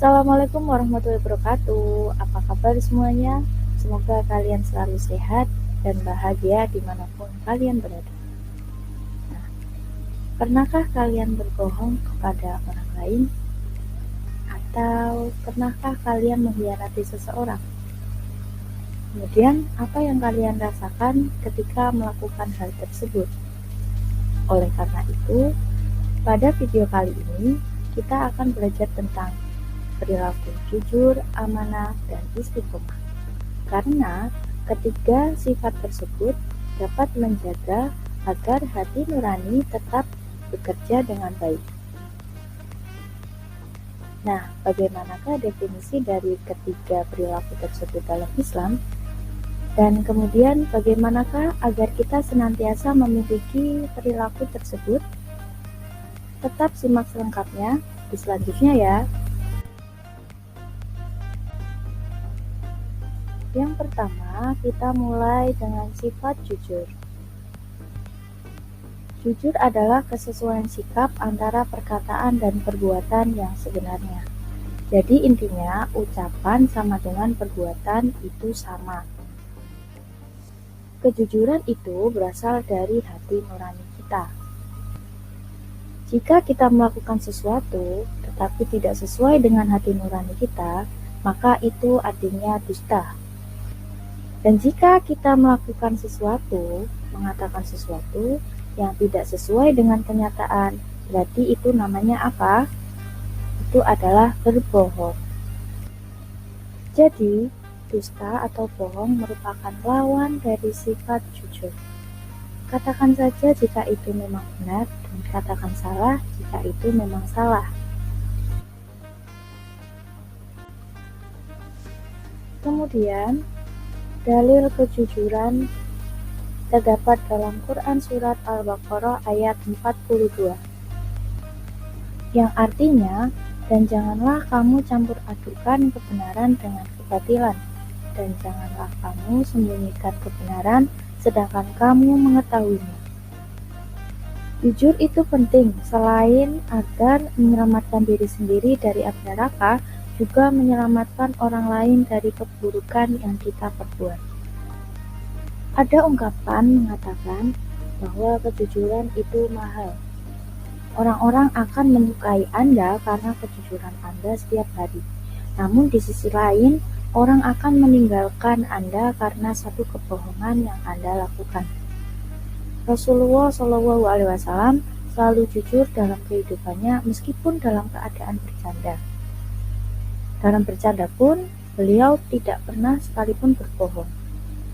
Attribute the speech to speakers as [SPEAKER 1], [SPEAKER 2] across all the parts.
[SPEAKER 1] Assalamualaikum warahmatullahi wabarakatuh. Apa kabar semuanya? Semoga kalian selalu sehat dan bahagia dimanapun kalian berada. Nah, pernahkah kalian berbohong kepada orang lain? Atau pernahkah kalian mengkhianati seseorang? Kemudian, apa yang kalian rasakan ketika melakukan hal tersebut? Oleh karena itu, pada video kali ini, kita akan belajar tentang perilaku jujur, amanah, dan istiqomah. Karena ketiga sifat tersebut dapat menjaga agar hati nurani tetap bekerja dengan baik. Nah, bagaimanakah definisi dari ketiga perilaku tersebut dalam Islam? Dan kemudian bagaimanakah agar kita senantiasa memiliki perilaku tersebut? Tetap simak selengkapnya di selanjutnya ya. Yang pertama, kita mulai dengan sifat jujur. Jujur adalah kesesuaian sikap antara perkataan dan perbuatan yang sebenarnya. Jadi intinya, ucapan sama dengan perbuatan itu sama. Kejujuran itu berasal dari hati nurani kita. Jika kita melakukan sesuatu, tetapi tidak sesuai dengan hati nurani kita, maka itu artinya dusta. Dan jika kita melakukan sesuatu, mengatakan sesuatu yang tidak sesuai dengan kenyataan, berarti itu namanya apa? Itu adalah berbohong. Jadi, dusta atau bohong merupakan lawan dari sifat jujur. Katakan saja jika itu memang benar, dan katakan salah jika itu memang salah. Kemudian, dalil kejujuran terdapat dalam Quran Surat Al-Baqarah ayat 42, yang artinya, dan janganlah kamu campur adukan kebenaran dengan kebatilan, dan janganlah kamu sembunyikan kebenaran sedangkan kamu mengetahuinya. Jujur itu penting, selain agar menyelamatkan diri sendiri dari api neraka, juga menyelamatkan orang lain dari keburukan yang kita perbuat. Ada ungkapan mengatakan bahwa kejujuran itu mahal. Orang-orang akan menyukai Anda karena kejujuran Anda setiap hari. Namun di sisi lain, orang akan meninggalkan Anda karena satu kebohongan yang Anda lakukan. Rasulullah SAW selalu jujur dalam kehidupannya meskipun dalam keadaan bercanda. Dalam bercanda pun, beliau tidak pernah sekalipun berbohong,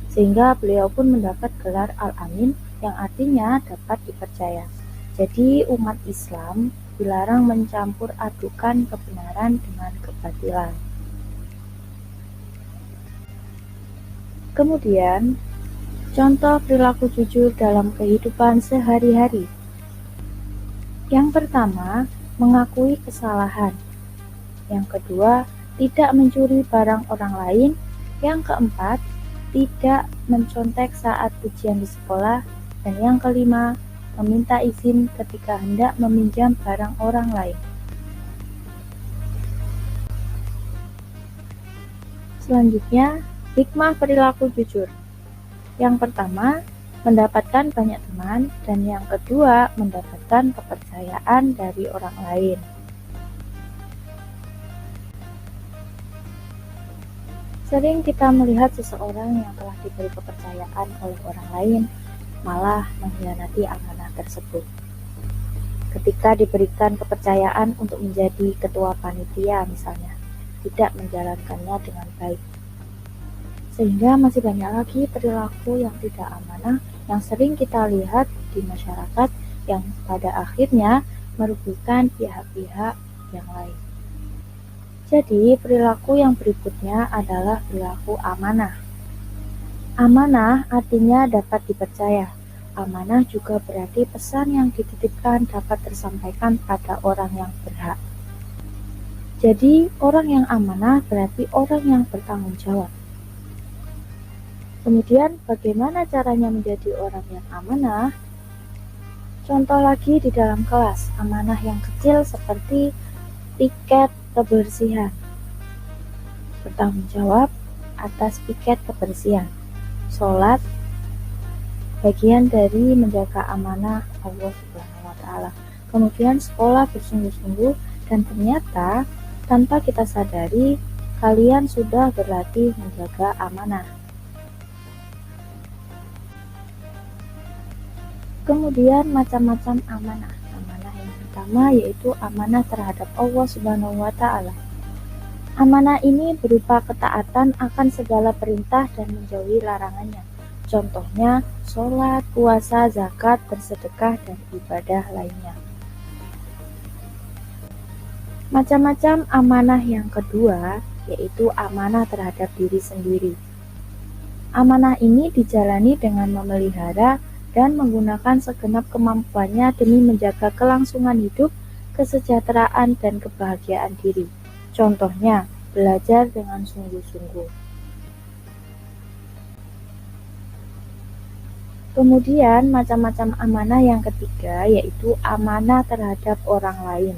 [SPEAKER 1] sehingga beliau pun mendapat gelar Al-Amin yang artinya dapat dipercaya. Jadi umat Islam dilarang mencampur adukan kebenaran dengan kebatilan. Kemudian, contoh perilaku jujur dalam kehidupan sehari-hari. Yang pertama, mengakui kesalahan. Yang kedua, tidak mencuri barang orang lain. Yang keempat, tidak mencontek saat ujian di sekolah. Dan yang kelima, meminta izin ketika hendak meminjam barang orang lain. Selanjutnya, hikmah perilaku jujur. Yang pertama, mendapatkan banyak teman, dan yang kedua, mendapatkan kepercayaan dari orang lain. Sering kita melihat seseorang yang telah diberi kepercayaan oleh orang lain malah mengkhianati amanah tersebut. Ketika diberikan kepercayaan untuk menjadi ketua panitia misalnya, tidak menjalankannya dengan baik. Sehingga masih banyak lagi perilaku yang tidak amanah yang sering kita lihat di masyarakat yang pada akhirnya merugikan pihak-pihak yang lain. Jadi, perilaku yang berikutnya adalah perilaku amanah. Amanah artinya dapat dipercaya. Amanah juga berarti pesan yang dititipkan dapat tersampaikan pada orang yang berhak. Jadi, orang yang amanah berarti orang yang bertanggung jawab. Kemudian, bagaimana caranya menjadi orang yang amanah? Contoh lagi di dalam kelas, amanah yang kecil seperti tiket kebersihan. bertanggung jawab atas piket kebersihan. Sholat bagian dari menjaga amanah Allah Subhanahu wa Ta'ala. Kemudian sekolah bersungguh-sungguh, dan ternyata tanpa kita sadari kalian sudah berlatih menjaga amanah. Kemudian macam-macam amanah. Amanah yang pertama yaitu amanah terhadap Allah Subhanahu wa Ta'ala. Amanah ini berupa ketaatan akan segala perintah dan menjauhi larangannya. Contohnya sholat, puasa, zakat, bersedekah, dan ibadah lainnya. Macam-macam amanah yang kedua yaitu amanah terhadap diri sendiri. Amanah ini dijalani dengan memelihara dan menggunakan segenap kemampuannya demi menjaga kelangsungan hidup, kesejahteraan, dan kebahagiaan diri. Contohnya, belajar dengan sungguh-sungguh. Kemudian, macam-macam amanah yang ketiga yaitu amanah terhadap orang lain.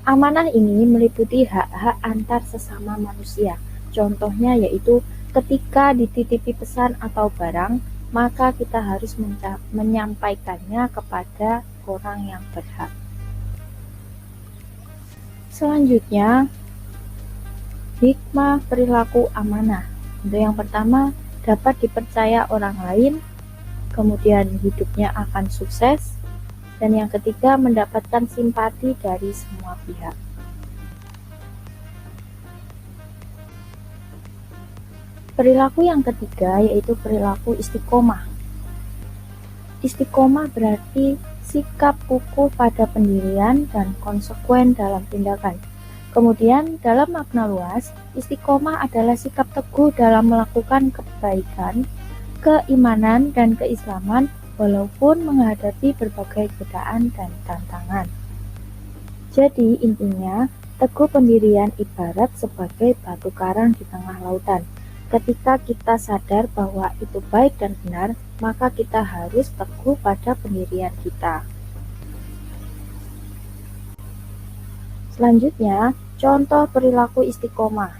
[SPEAKER 1] Amanah ini meliputi hak-hak antar sesama manusia. Contohnya yaitu ketika dititipi pesan atau barang, maka kita harus menyampaikannya kepada orang yang berhak. Selanjutnya, hikmah perilaku amanah. Untuk yang pertama, dapat dipercaya orang lain, kemudian hidupnya akan sukses, dan yang ketiga, mendapatkan simpati dari semua pihak. Perilaku yang ketiga yaitu perilaku istiqomah. Istiqomah berarti sikap kukuh pada pendirian dan konsekuen dalam tindakan. Kemudian dalam makna luas, istiqomah adalah sikap teguh dalam melakukan kebaikan, keimanan, dan keislaman walaupun menghadapi berbagai godaan dan tantangan. Jadi intinya, teguh pendirian ibarat sebagai batu karang di tengah lautan. Ketika kita sadar bahwa itu baik dan benar, maka kita harus teguh pada pendirian kita. Selanjutnya, contoh perilaku istiqomah.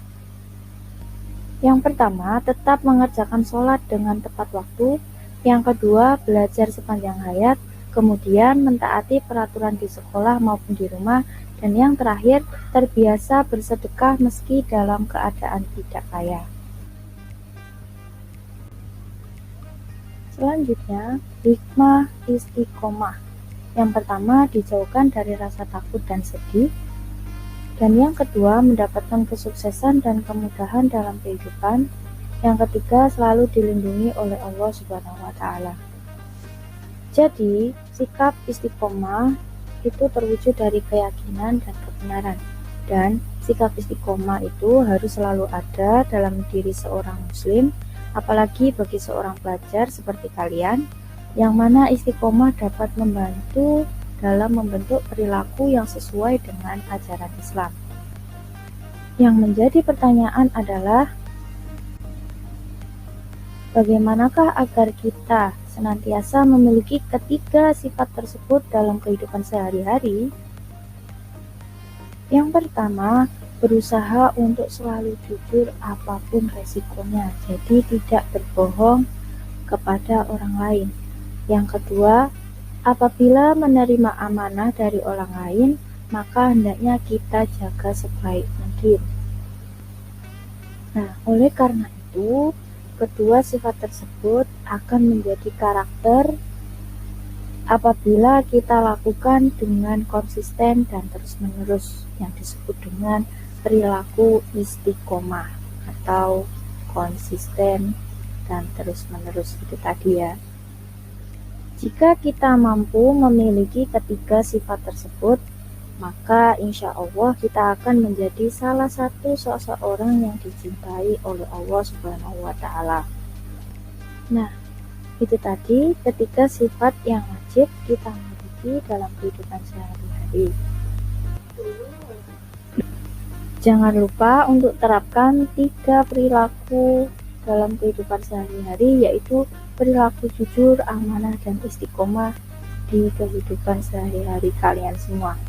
[SPEAKER 1] Yang pertama, tetap mengerjakan sholat dengan tepat waktu. Yang kedua, belajar sepanjang hayat. Kemudian, mentaati peraturan di sekolah maupun di rumah. Dan yang terakhir, terbiasa bersedekah meski dalam keadaan tidak kaya. Selanjutnya, hikmah istiqomah. Yang pertama, dijauhkan dari rasa takut dan sedih. Dan yang kedua, mendapatkan kesuksesan dan kemudahan dalam kehidupan. Yang ketiga, selalu dilindungi oleh Allah Subhanahu wa Ta'ala. Jadi, sikap istiqomah itu terwujud dari keyakinan dan kebenaran. Dan sikap istiqomah itu harus selalu ada dalam diri seorang muslim, apalagi bagi seorang pelajar seperti kalian, yang mana istiqomah dapat membantu dalam membentuk perilaku yang sesuai dengan ajaran Islam. Yang menjadi pertanyaan adalah, bagaimanakah agar kita senantiasa memiliki ketiga sifat tersebut dalam kehidupan sehari-hari? Yang pertama, berusaha untuk selalu jujur apapun resikonya, jadi tidak berbohong kepada orang lain. Yang kedua, apabila menerima amanah dari orang lain, maka hendaknya kita jaga sebaik mungkin. Nah, oleh karena itu, kedua sifat tersebut akan menjadi karakter apabila kita lakukan dengan konsisten dan terus-menerus, yang disebut dengan perilaku istiqomah atau konsisten dan terus-menerus itu tadi ya. Jika kita mampu memiliki ketiga sifat tersebut, maka insya Allah kita akan menjadi salah satu seseorang yang dicintai oleh Allah Subhanahu wa Ta'ala. Nah, itu tadi ketiga sifat yang wajib kita miliki dalam kehidupan sehari-hari. Jangan lupa untuk terapkan 3 perilaku dalam kehidupan sehari-hari, yaitu perilaku jujur, amanah, dan istiqomah di kehidupan sehari-hari kalian semua.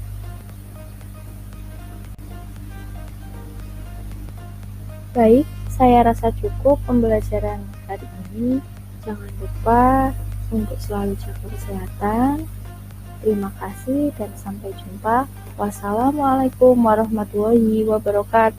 [SPEAKER 1] Baik, saya rasa cukup pembelajaran hari ini. Jangan lupa untuk selalu jaga kesehatan. Terima kasih dan sampai jumpa. Wassalamualaikum warahmatullahi wabarakatuh.